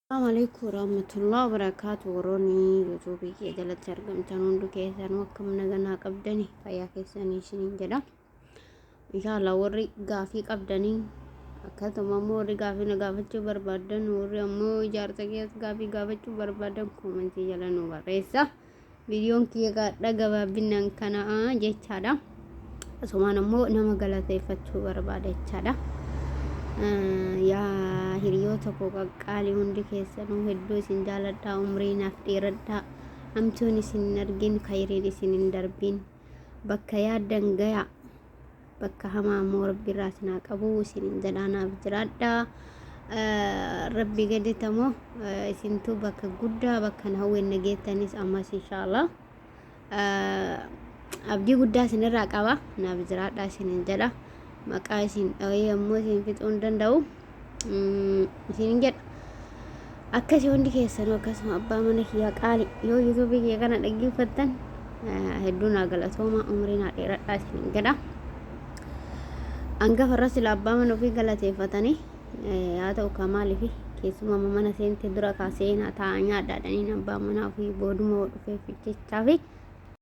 السلام عليكم ورحمة الله وبركاته. وروني يوتيوبي كي جلت أرقم تنوندو كيسان وكم نغنا قبدني فيا كيساني شنين جدا إن شاء الله وري قافي قبدني أكثر مو وري قافي نقافتشو بربادن وري أمو إجارة كيس قافي قافتشو بربادن كومنتي جلنو بريسا فيديون كي قاقا بنان كان جيتشادا سوما نمو نما غلطي فتشو بربادتشادا yaa hiriyoota koo qaqqaalii hundi keessanuu hedduu isin jaaladhaa umriinaaf dheeradhaa hamtuun isin hin argin khayriin isin hin darbin bakka yaaddan gayaa bakka hamaa ammoo rabbi irraa isin haa qabu isin hin jedhaanaaf jiraadhaa rabbi gaditamoo isintuu bakka guddaa bakka na hawween nageettanis ammas inshaallah abdii guddaa isin irraa qaba naaf jiraadhaa isin hin jedha maqaa isin dhawee ammoo isin fixuu hin danda'u isin jedha akkasii hundi keessanuu akkasuma abbaa mana kiyyaa qaali yoo yuutuubii kiyya kana dhaggeeffattan hedduu naa galatooma umrii naa dheeradhaa isin jedha hangafa irra sila abbaa mana ofii galateeffatanii haa ta'u kamaaliifi keessuma mana seente dura kaasee naa taa'aa nyaadhaadhaniin abbaa manaa ofii booduma dhufee fichichaa fi